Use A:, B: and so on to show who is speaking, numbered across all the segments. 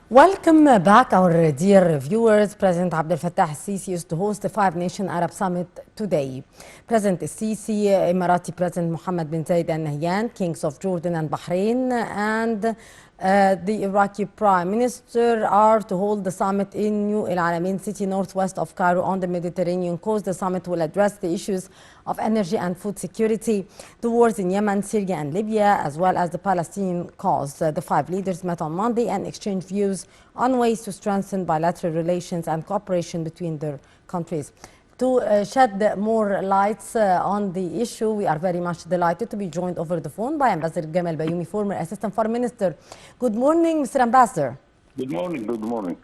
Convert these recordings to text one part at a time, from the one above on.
A: Welcome back, our dear viewers. President Abdel Fattah al-Sisi is to host the Five-Nation Arab Summit today. President al-Sisi, Emirati President Mohammed bin Zayed Al Nahyan, Kings of Jordan and Bahrain, and the Iraqi Prime Minister are to hold the summit in New El Alamein city, northwest of Cairo, on the Mediterranean coast. The summit will address the issues of energy and food security, the wars in Yemen, Syria, and Libya, as well as the Palestinian cause. The five leaders met on Monday and exchanged views on ways to strengthen bilateral relations and cooperation between their countries. To shed more lights on the issue, we are very much delighted to be joined over the phone by Ambassador Gamal Bayoumi, former Assistant Foreign Minister. Good morning, Mr. Ambassador.
B: Good morning. Good morning.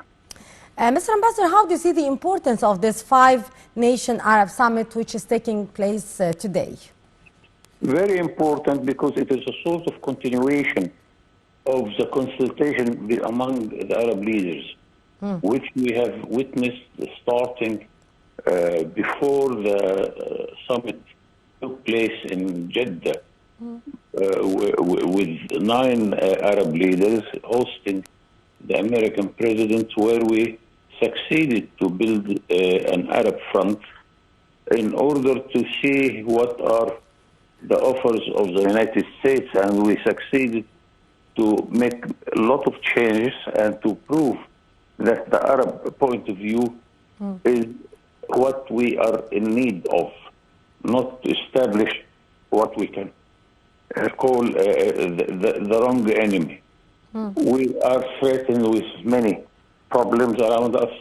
A: Mr. Ambassador, how do you see the importance of this Five-Nation Arab Summit, which is taking place today?
B: Very important because it is a sort of continuation of the consultation among the Arab leaders, which we have witnessed starting before the summit took place in Jeddah, with 9 Arab leaders hosting the American president, where we succeeded to build an Arab front in order to see what are the offers of the United States, and we succeeded to make a lot of changes and to prove that the Arab point of view is what we are in need of, not to establish what we can call the wrong enemy. We are threatened with many problems around us.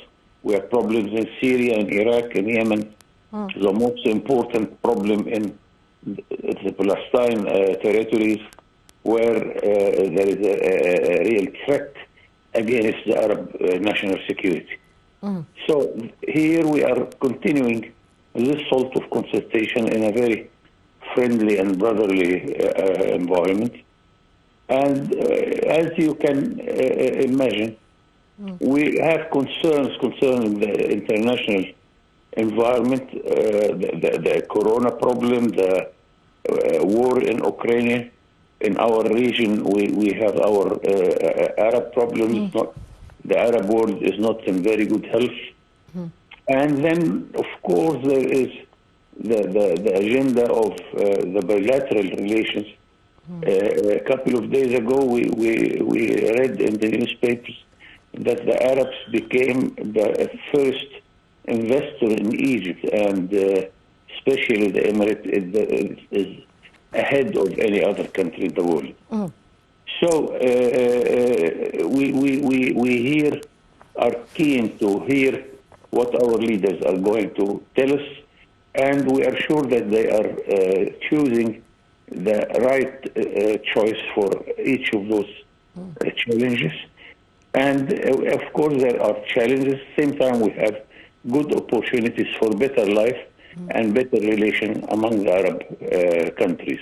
B: We have problems in Syria, in Iraq, in Yemen. The most important problem in the Palestine territories, where there is a real threat against the Arab national security. So here we are continuing this sort of consultation in a very friendly and brotherly environment. And as you can imagine, we have concerns concerning the international environment, the corona problem, the war in Ukraine. In our region, we have our Arab problems. The Arab world is not in very good health. And then, of course, there is the agenda of the bilateral relations. A couple of days ago, we read in the newspapers that the Arabs became the first investor in Egypt, and especially the Emirates is ahead of any other country in the world. So we here are keen to hear what our leaders are going to tell us, and we are sure that they are choosing the right choice for each of those challenges. And of course there are challenges. Same time we have good opportunities for better life and better relation among the Arab countries.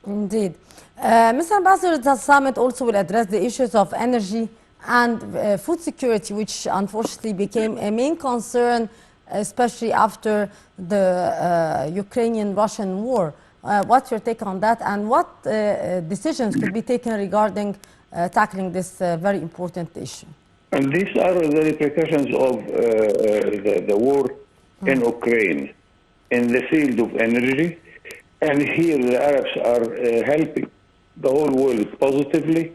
A: Indeed. Mr. Ambassador, the summit also will address the issues of energy and food security, which unfortunately became a main concern, especially after the Ukrainian-Russian war. What's your take on that, and what decisions could be taken regarding tackling this very important issue?
B: And these are the repercussions of the war in Ukraine in the field of energy. And here the Arabs are helping the whole world positively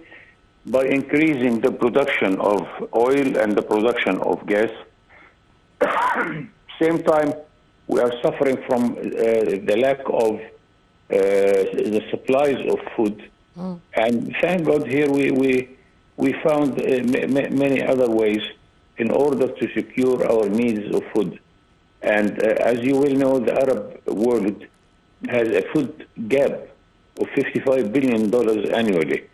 B: by increasing the production of oil and the production of gas. Same time, we are suffering from the lack of the supplies of food. And thank God here we found many other ways in order to secure our needs of food. And as you will know, the Arab world has a food gap of $55 billion annually.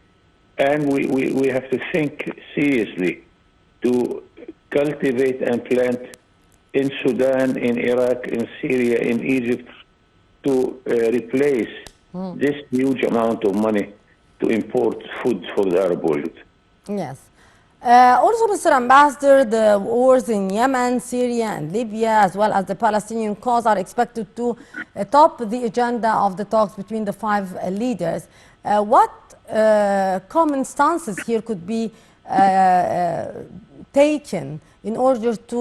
B: And we have to think seriously to cultivate and plant in Sudan, in Iraq, in Syria, in Egypt, to replace this huge amount of money to import food for the Arab world.
A: Yes. Also, Mr. Ambassador, the wars in Yemen, Syria, and Libya, as well as the Palestinian cause, are expected to top the agenda of the talks between the five leaders. What common stances here could be taken in order to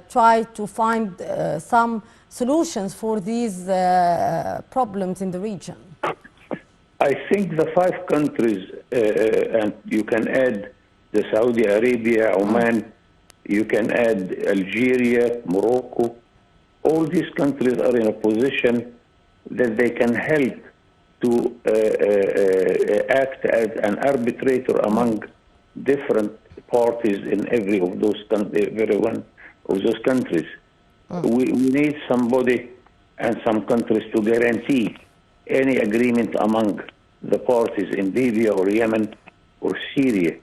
A: try to find some solutions for these problems in the region?
B: I think the 5 countries, and you can add the Saudi Arabia, Oman, you can add Algeria, Morocco, all these countries are in a position that they can help to act as an arbitrator among different parties in every one of those countries. We need somebody and some countries to guarantee any agreement among the parties in Libya or Yemen or Syria.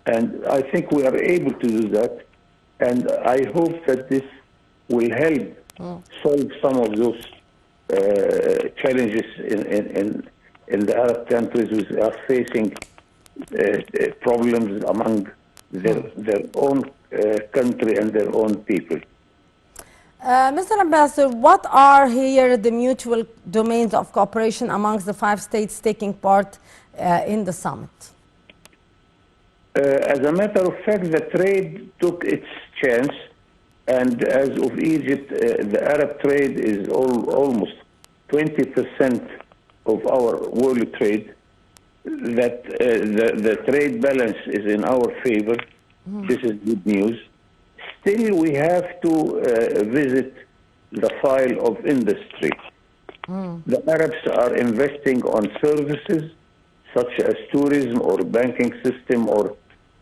B: And I think we are able to do that. And I hope that this will help solve some of those challenges in the Arab countries which are facing problems among their own country and their own people.
A: Mr. Ambassador, what are here the mutual domains of cooperation amongst the 5 states taking part in the summit?
B: As a matter of fact, the trade took its chance, and as of Egypt, the Arab trade is almost 20% of our world trade. That the trade balance is in our favor. This is good news. Still, we have to visit the file of industry. The Arabs are investing on services such as tourism or banking system or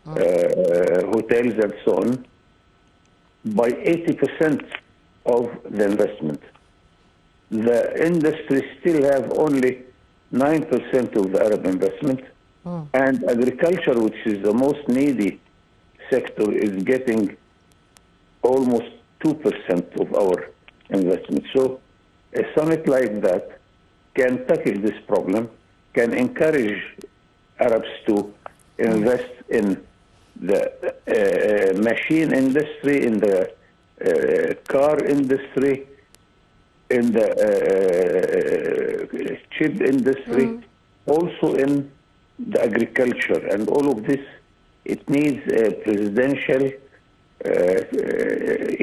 B: hotels and so on by 80% of the investment. The industry still have only 9% of the Arab investment, and agriculture, which is the most needy sector, is getting almost 2% of our investment. So a summit like that can tackle this problem, can encourage Arabs to invest in the machine industry, in the car industry, in the chip industry, also in the agriculture. And all of this, it needs a presidential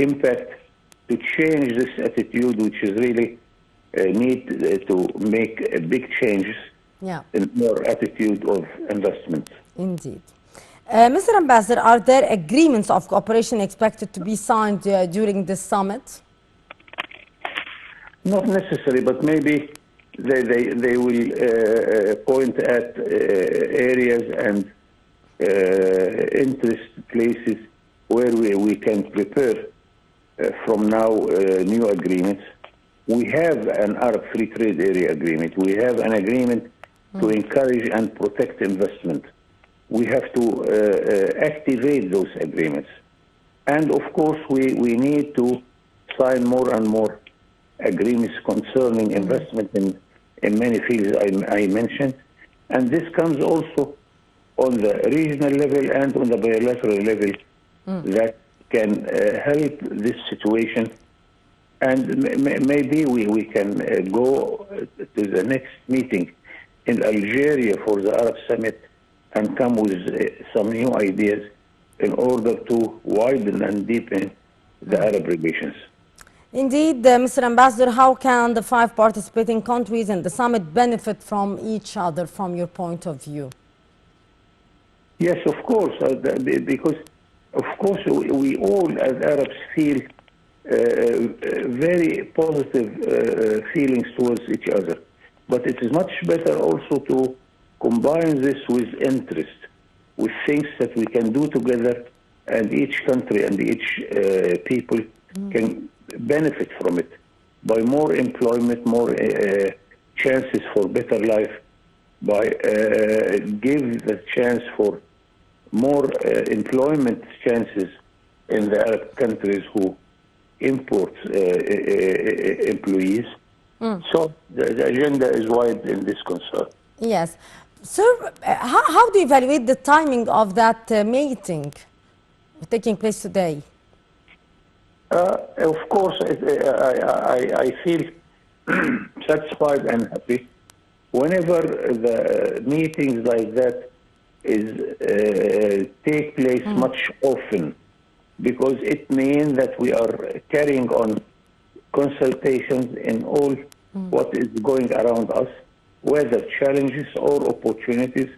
B: impact to change this attitude, which is really need to make big changes in our attitude of investment.
A: Indeed. Mr. Ambassador, are there agreements of cooperation expected to be signed during this summit?
B: Not necessary, but maybe they will point at areas and interest places where we can prepare from now new agreements. We have an Arab Free Trade Area agreement. We have an agreement to encourage and protect investment. We have to activate those agreements. And of course, we need to sign more and more agreements concerning investment in many fields I mentioned. And this comes also on the regional level and on the bilateral level that can help this situation. And maybe we can go to the next meeting in Algeria for the Arab Summit and come with some new ideas in order to widen and deepen the Arab relations.
A: Indeed, Mr. Ambassador, how can the 5 participating countries in the summit benefit from each other from your point of view?
B: Yes, of course, because of course we all as Arabs feel very positive feelings towards each other. But it is much better also to combine this with interest, with things that we can do together, and each country and each people can benefit from it by more employment, more chances for better life, by give the chance for more employment chances in the Arab countries who import employees. So the agenda is wide in this concern.
A: Yes. Sir, how do you evaluate the timing of that meeting taking place today?
B: Of course, I feel satisfied and happy whenever the meetings like that is take place much often, because it means that we are carrying on consultations in all what is going around us, whether challenges or opportunities.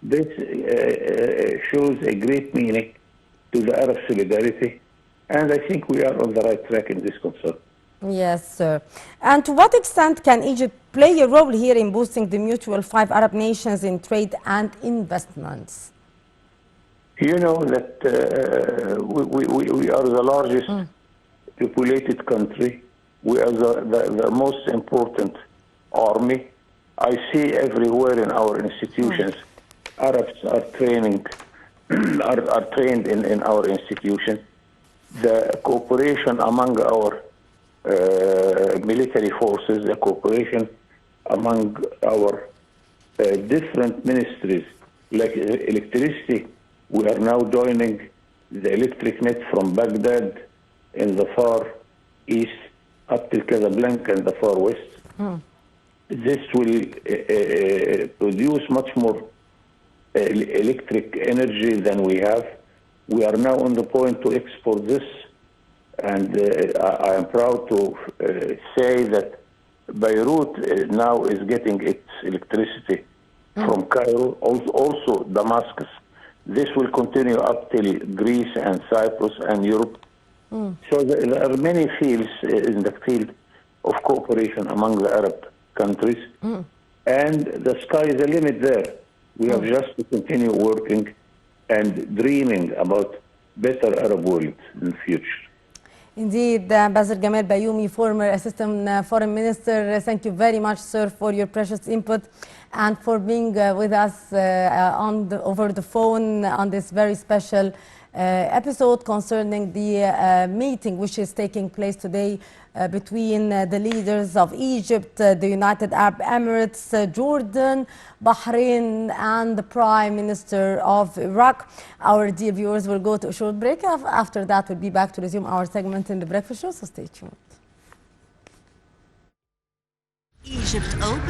B: This shows a great meaning to the Arab solidarity, and I think we are on the right track in this concern.
A: Yes, sir. And to what extent can Egypt play a role here in boosting the mutual five Arab nations in trade and investments?
B: You know that we are the largest populated country. We are the most important army. I see everywhere in our institutions, Arabs are training, are trained in our institutions. The cooperation among our military forces, the cooperation among our different ministries, like electricity. We are now joining the electric net from Baghdad in the far east up to Casablanca in the far west. This will produce much more electric energy than we have. We are now on the point to export this, and I am proud to say that Beirut now is getting its electricity from Cairo, also Damascus. This will continue up till Greece and Cyprus and Europe. So there are many fields in the field of cooperation among the Arab countries, and the sky is the limit there. We have just to continue working and dreaming about better Arab world in the future.
A: Indeed, Ambassador Gamal Bayoumi, former Assistant Foreign Minister, thank you very much, sir, for your precious input and for being with us over the phone on this very special episode concerning the meeting which is taking place today between the leaders of Egypt, the United Arab Emirates, Jordan, Bahrain, and the Prime Minister of Iraq. Our dear viewers will go to a short break. After that, we'll be back to resume our segment in the breakfast show, so stay tuned.
C: Egypt Open.